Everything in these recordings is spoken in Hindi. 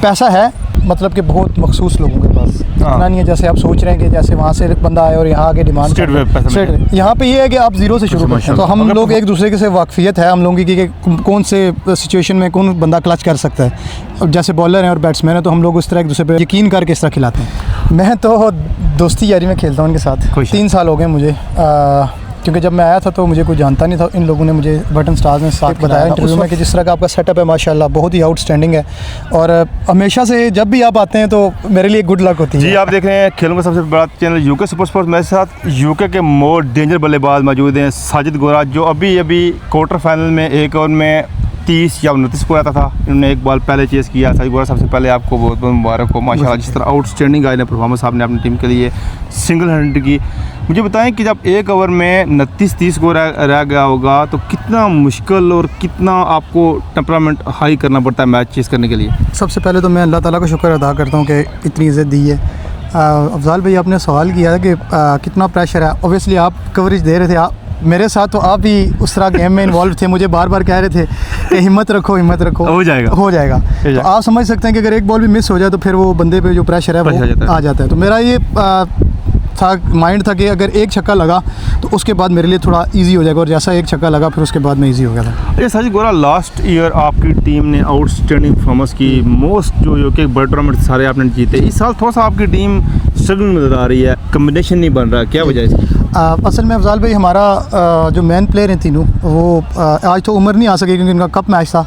पैसा है, मतलब कि बहुत मखसूस लोगों के पास, इतना नहीं है जैसे आप सोच रहे हैं कि जैसे वहाँ से बंदा आए और यहाँ आके डिमांड स्ट्रेट। यहाँ पे ये है कि आप ज़ीरो से शुरू करते हैं। तो हम लोग एक दूसरे के से वाकफियत है हम लोगों की कि कौन से सिचुएशन में कौन बंदा क्लच कर सकता है। अब जैसे बॉलर हैं और बैट्समैन है तो हम लोग उस तरह एक दूसरे पे यकीन करके इस तरह खिलाते हैं। मैं तो दोस्ती यारी में खेलता हूँ उनके साथ, 3 साल हो गए मुझे, क्योंकि जब मैं आया था तो मुझे कोई जानता नहीं था। इन लोगों ने मुझे बटन स्टार्स ने साथ बताया इंटरव्यू में कि जिस तरह का आपका सेटअप है माशाल्लाह बहुत ही आउटस्टैंडिंग है, और हमेशा से जब भी आप आते हैं तो मेरे लिए गुड लक होती है। जी, आप देख रहे हैं खेलों का सबसे बड़ा चैनल यूके सुपर स्पोर्ट्स। मेरे साथ यूके के मोस्ट डेंजर बल्लेबाज मौजूद हैं, साजिद गोरा, जो अभी क्वार्टर फाइनल में एक ओवर में 30 या 29 को आता था। इन्होंने एक बॉल पहले चेस किया। साजिद गोरा, सबसे पहले आपको बहुत बहुत मुबारक हो माशाल्लाह, जिस तरह आउटस्टैंडिंग आए परफॉर्मेंस आपने अपनी टीम के लिए सिंगल हैंडेड की। मुझे बताएं कि जब एक ओवर में 29-30 को रह गया होगा तो कितना मुश्किल और कितना आपको टेम्परामेंट हाई करना पड़ता है मैच चेस करने के लिए? सबसे पहले तो मैं अल्लाह ताला का शुक्र अदा करता हूँ कि इतनी इज़्ज़त दी है। अफजाल भाई, आपने सवाल किया है कि कितना प्रेशर है। ऑब्वियसली आप कवरेज दे रहे थे, आप मेरे साथ तो आप भी उस तरह गेम में इन्वॉल्व थे, मुझे बार बार कह रहे थे कि हिम्मत रखो हिम्मत रखो, हो जाएगा। तो आप समझ सकते हैं कि अगर एक बॉल भी मिस हो जाए तो फिर वो बंदे पे जो प्रेशर है वो आ जाता है। तो मेरा ये माइंड था कि अगर एक छक्का लगा तो उसके बाद मेरे लिए थोड़ा इजी हो जाएगा, और जैसा एक छक्का लगा फिर उसके बाद में इजी हो गया था। अच्छा साजिद गोरा, लास्ट ईयर आपकी टीम ने आउटस्टैंडिंग परफॉर्मेंस की, मोस्ट जो कि बड़े टूर्नामेंट सारे आपने जीते। इस साल थोड़ा सा आपकी टीम स्ट्रगल नज़र आ रही है, कम्बिनेशन नहीं बन रहा, क्या वजह है इसकी? असल में अफजाल भाई, हमारा जो मेन प्लेयर हैं तीनों, वो आज तो उमर नहीं आ सके क्योंकि उनका कप मैच था।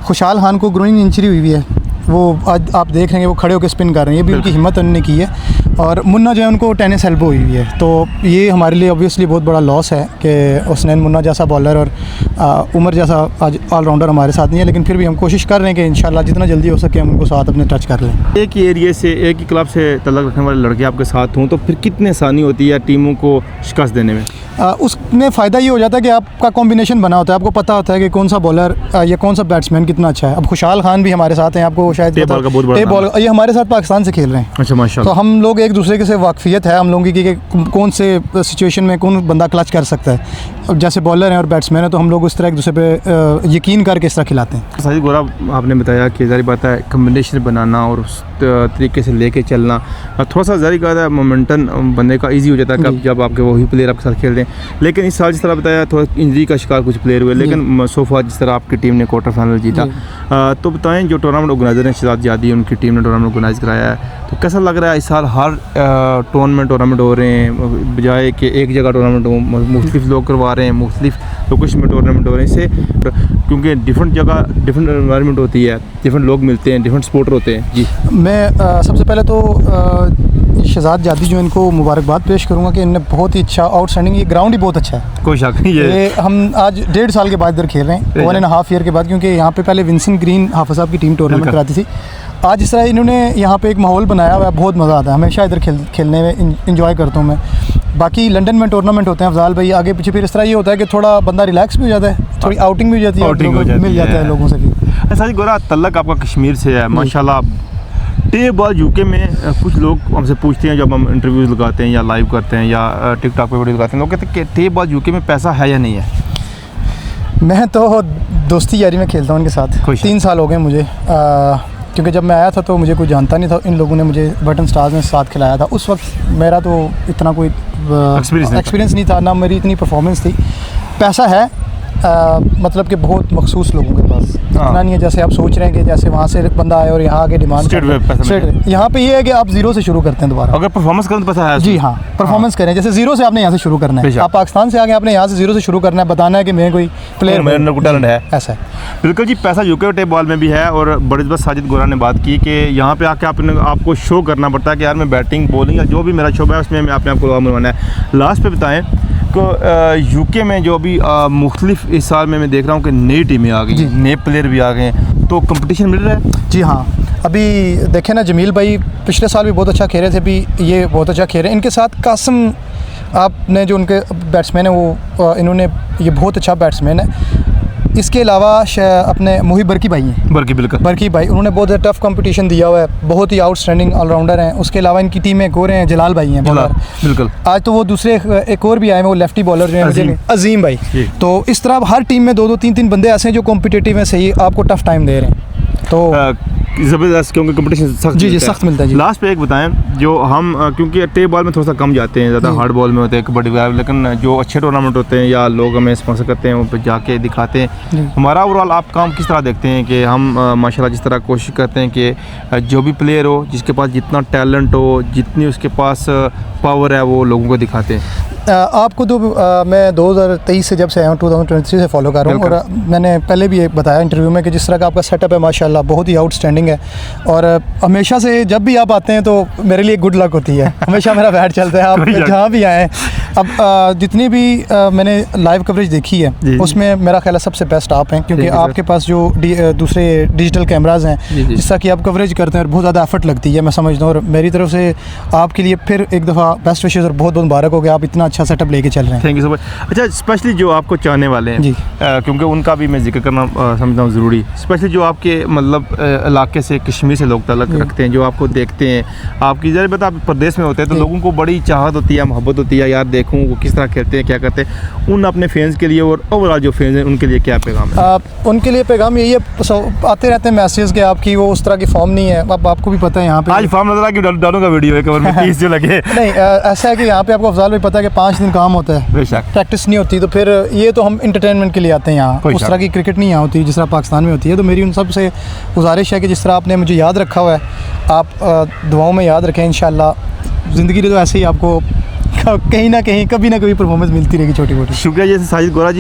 खुशहाल खान को ग्रोइंग इंजरी हुई है, वो आज आप देख रहे हैं वो खड़े होकर स्पिन कर रहे हैं, ये भी उनकी हिम्मत उन्होंने की है। और मुन्ना जो है उनको टेनिस एल्बो हुई है, तो ये हमारे लिए ऑब्वियसली बहुत बड़ा लॉस है कि उसने मुन्ना जैसा बॉलर और उमर जैसा आज ऑलराउंडर हमारे साथ नहीं है। लेकिन फिर भी हम कोशिश कर रहे हैं कि इंशाल्लाह जितना जल्दी हो सके हम उनको साथ अपने टच कर लें। एक ही एरिए से एक ही क्लब से तल्लक रखने वाले लड़के आपके साथ हों तो फिर कितनी आसानी होती है टीमों को शिकस्त देने में? उसमें फ़ायदा ये हो जाता है कि आपका कॉम्बिनेशन बना होता है, आपको पता होता है कि कौन सा बॉलर या कौन सा बैट्समैन कितना अच्छा है। अब खुशहाल खान भी हमारे साथ हैं, आपको शायद बॉल ये हमारे साथ पाकिस्तान से खेल रहे हैं। अच्छा माशाल्लाह। तो हम लोग एक दूसरे के से वाकफियत है हम लोगों की कि कौन से सिचुएशन में कौन बंदा क्लच कर सकता है। अब जैसे बॉलर हैं और बैट्समैन है तो हम लोग उस तरह एक दूसरे पे यकीन करके इस तरह खिलाते हैं। साजिद गोरा, आपने बताया कि ज़ाहिर बात है कम्बिनेशन बनाना और उस तरीके से लेके चलना थोड़ा सा ज़ाहिर बात है मोमेंटम बंदे का ईजी हो जाता है जब आपके वही प्लेयर आपके साथ खेल रहे हैं। लेकिन इस साल जिस तरह बताया थोड़ा इंजरी का शिकार कुछ प्लेयर हुए, लेकिन सोफा जिस तरह आपकी टीम ने क्वार्टर फाइनल जीता, तो बताएं जो टूर्नामेंट ऑर्गेनाइजर हैं शहजाद जादी, उनकी टीम ने टूर्नामेंट ऑर्गेनाइज कराया है, तो कैसा लग रहा है इस साल हर टूर्नामेंट हो रहे हैं, बजाय कि एक जगह टूर्नामेंट हो, मुख्तलिफ लोग करवा रहे हैं, मुख्तलिफ लोकेशन में टूर्नामेंट हो रहे हैं। इससे क्योंकि डिफरेंट जगह डिफरेंट एनवायरनमेंट होती है, डिफरेंट लोग मिलते हैं, डिफरेंट सपोर्टर होते हैं। जी, मैं सबसे पहले तो शहजाद जादी जो इनको मुबारकबाद पेश करूँगा कि इन्होंने बहुत ही अच्छा आउटस्टैंडिंग, ये ग्राउंड ही बहुत अच्छा है, कोई शक नहीं है। हम आज 1.5 साल के बाद इधर खेल रहे हैं, 1.5 ईयर के बाद, क्योंकि यहाँ पे पहले विंसेंट ग्रीन हाफिज़ साहब की टीम टूर्नामेंट कराती थी। आज इस तरह इन्होंने यहाँ पे एक माहौल बनाया हुआ है, बहुत मज़ा आता है, हमेशा इधर खेलने में इंजॉय करता हूँ मैं। बाकी लंदन में टूर्नामेंट होते हैं अफजाल भाई, आगे पीछे फिर इस तरह ये होता है कि थोड़ा बंदा रिलैक्स भी हो जाता है, थोड़ी आउटिंग भी हो जाती है, मिल जाता है लोगों से भी। साजिद गोरा, तल्लक आपका कश्मीर से है माशाल्लाह। टे बॉल यूके में कुछ लोग हमसे पूछते हैं जब हम इंटरव्यूज़ लगाते हैं या लाइव करते हैं या टिकटॉक पे वीडियो लगाते हैं, लोग कहते हैं कि टे बॉल यूके में पैसा है या नहीं है? मैं तो दोस्ती यारी में खेलता हूँ उनके साथ, 3 साल हो गए मुझे, क्योंकि जब मैं आया था तो मुझे कोई जानता नहीं था। इन लोगों ने मुझे बटन स्टार्स ने साथ खिलाया था, उस वक्त मेरा तो इतना कोई एक्सपीरियंस नहीं था, ना मेरी इतनी परफॉर्मेंस थी। पैसा है, मतलब कि बहुत मखसूस लोगों के पास, इतना नहीं है जैसे आप सोच रहे हैं कि जैसे वहाँ से बंदा आए और यहाँ आके डिमांड स्ट्रेट। यहाँ पे ये है कि आप ज़ीरो से शुरू करते हैं दोबारा, अगर परफॉर्मेंस करें तो पैसा है। जी हाँ, परफॉर्मेंस करें, जैसे ज़ीरो से आपने यहाँ से शुरू करना है। आप पाकिस्तान से आगे आपने यहाँ से ज़ीरो से शुरू करना है, बताना है कि मैं कोई प्लेयर, मेरे को टैलेंट है, ऐसा है। बिल्कुल जी, पैसा यूके टे बॉल में भी है। और बड़े बस साजिद गोरा ने बात की कि यहाँ पे आके आपको शो करना पड़ता है कि यार मैं बैटिंग बॉलिंग या जो भी मेरा शो है उसमें मैं अपने आप को मनवाना है। लास्ट पे बताएं को यूके में जो अभी मुख्तलिफ इस साल में मैं देख रहा हूँ कि नई टीमें आ गई, नए प्लेयर भी आ गए हैं, तो कंपटीशन मिल रहा है? जी हाँ, अभी देखें ना, जमील भाई पिछले साल भी बहुत अच्छा खेल रहे थे, अभी ये बहुत अच्छा खेल रहे हैं। इनके साथ कासिम आपने जो उनके बैट्समैन है वो इन्होंने, ये बहुत अच्छा बैट्समैन है। इसके अलावा अपने मोहिब बरकी भाई हैं, बरकी भाई, उन्होंने बहुत टफ कंपटीशन दिया हुआ है, बहुत ही आउटस्टैंडिंग ऑलराउंडर हैं। उसके अलावा इनकी टीम में एक और हैं, जलाल भाई हैं बॉलर, बिल्कुल। आज तो वो दूसरे एक और भी आए हैं, वो लेफ्टी बॉलर जो हैं अजीम भाई। तो इस तरह हर टीम में 2-2 3-3 बंदे ऐसे हैं जो कॉम्पिटिटिव हैं, सही आपको टफ टाइम दे रहे हैं। तो ज़बरदस्त, क्योंकि कंपटीशन सख्त जी सख्त मिलता है जी। लास्ट पे एक बताएं, जो हम क्योंकि टेप बॉल में थोड़ा सा कम जाते हैं, ज़्यादा हार्ड बॉल में होते हैं, कबड्डी वगैरह, लेकिन जो अच्छे टूर्नामेंट होते हैं या लोग हमें स्पॉन्सर करते हैं, वहाँ पे जाके दिखाते हैं। हमारा ओवरऑल आप काम किस तरह देखते हैं कि हम माशाल्लाह जिस तरह कोशिश करते हैं कि जो भी प्लेयर हो, जिसके पास जितना टैलेंट हो, जितनी उसके पास पावर है, वो लोगों को दिखाते हैं। आपको तो मैं 2023 से जब से आया हूँ, 2023 से फॉलो कर रहा हूँ, और मैंने पहले भी एक बताया इंटरव्यू में कि जिस तरह का आपका सेटअप है माशाल्लाह बहुत ही आउटस्टैंडिंग है, और हमेशा से जब भी आप आते हैं तो मेरे लिए गुड लक होती है, हमेशा मेरा बैट चलता है। आप जहाँ भी आएँ, अब जितनी भी मैंने लाइव कवरेज देखी है उसमें मेरा ख्याल है सबसे बेस्ट आप हैं, क्योंकि आपके पास जो दूसरे डिजिटल कैमराज हैं, जिस तरह की आप कवरेज करते हैं, और बहुत ज़्यादा एफर्ट लगती है, मैं समझता हूँ। और मेरी तरफ से आपके लिए फिर एक दफ़ा बेस्ट विशेज़ और बहुत बहुत मुबारक हो गया, आप इतना अच्छा सेटअप लेके चल रहे हैं। Thank you so much. अच्छा, स्पेशली जो आपको चाहने वाले हैं जी, क्योंकि उनका भी मैं जिक्र करना समझता हूँ ज़रूरी, स्पेशली जो आपके मतलब इलाके से, कश्मीर से लोग तलक रखते हैं, जो आपको देखते हैं, आपकी ज़रा बता, आप प्रदेश में होते हैं तो लोगों को बड़ी चाहत होती है, मोहब्बत होती है, यार देखूँ वो किस तरह खेलते हैं, क्या करते हैं, उन अपने फैंस के लिए और ओवरऑल जो फैंस हैं उनके लिए क्या पैगाम है? उनके लिए पैगाम यही है, आते रहते हैं मैसेज के आपकी वो उस तरह की फॉर्म नहीं है, अब आपको भी पता है यहाँ पे आज फॉर्म नजर आ कि डालूंगा वीडियो है कवर में 30 जो लगे नहीं, ऐसा है कि यहाँ पे आपको अफजाल भी पता है कि 5 दिन काम होता है, प्रैक्टिस नहीं होती, तो फिर ये तो हम इंटरटेनमेंट के लिए आते हैं यहाँ, उस तरह की क्रिकेट नहीं यहाँ होती जिस तरह पाकिस्तान में होती है। तो मेरी उन सब से गुजारिश है कि जिस तरह आपने मुझे याद रखा हुआ है, आप दुआओं में याद रखें। इंशाल्लाह ज़िंदगी तो ऐसे ही आपको कहीं ना कहीं कभी ना कभी परफॉर्मेंस मिलती रहेगी छोटी मोटी। शुक्रिया जी साजिद गोरा जी।